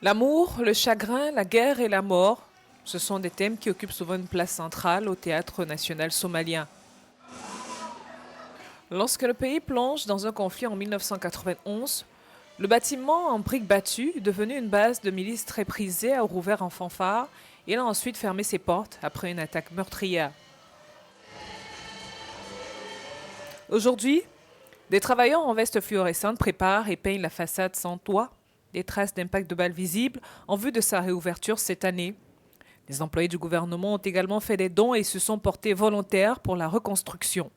L'amour, le chagrin, la guerre et la mort, ce sont des thèmes qui occupent souvent une place centrale au théâtre national somalien. Lorsque le pays plonge dans un conflit en 1991, le bâtiment en briques battues, devenu une base de milices très prisée, a rouvert en fanfare et a ensuite fermé ses portes après une attaque meurtrière. Aujourd'hui, des travailleurs en veste fluorescente préparent et peignent la façade sans toit, des traces d'impact de balles visibles en vue de sa réouverture cette année. Les employés du gouvernement ont également fait des dons et se sont portés volontaires pour la reconstruction.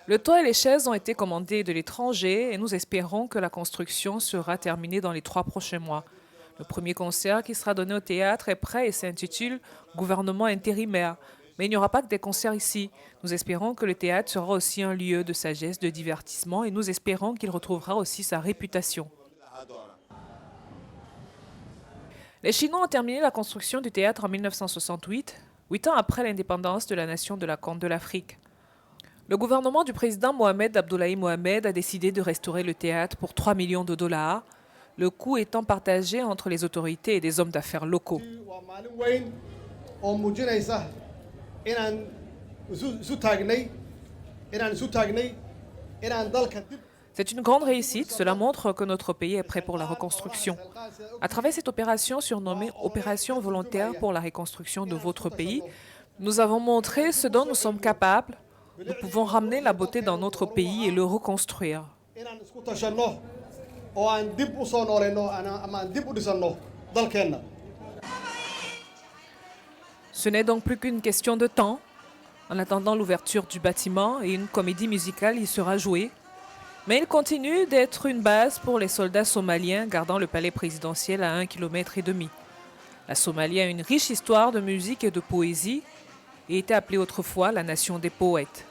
Le toit et les chaises ont été commandés de l'étranger et nous espérons que la construction sera terminée dans les 3 prochains mois. Le premier concert qui sera donné au théâtre est prêt et s'intitule « Gouvernement intérimaire ». Mais il n'y aura pas que des concerts ici. Nous espérons que le théâtre sera aussi un lieu de sagesse, de divertissement et nous espérons qu'il retrouvera aussi sa réputation. Les Chinois ont terminé la construction du théâtre en 1968, 8 ans après l'indépendance de la nation de la Corne de l'Afrique. Le gouvernement du président Mohamed Abdoulaye Mohamed a décidé de restaurer le théâtre pour 3 millions de dollars, le coût étant partagé entre les autorités et des hommes d'affaires locaux. C'est une grande réussite, cela montre que notre pays est prêt pour la reconstruction. À travers cette opération surnommée Opération volontaire pour la reconstruction de votre pays, nous avons montré ce dont nous sommes capables. Nous pouvons ramener la beauté dans notre pays et le reconstruire. Ce n'est donc plus qu'une question de temps. En attendant l'ouverture du bâtiment et une comédie musicale y sera jouée. Mais il continue d'être une base pour les soldats somaliens gardant le palais présidentiel à 1,5 km. La Somalie a une riche histoire de musique et de poésie et était appelée autrefois la nation des poètes.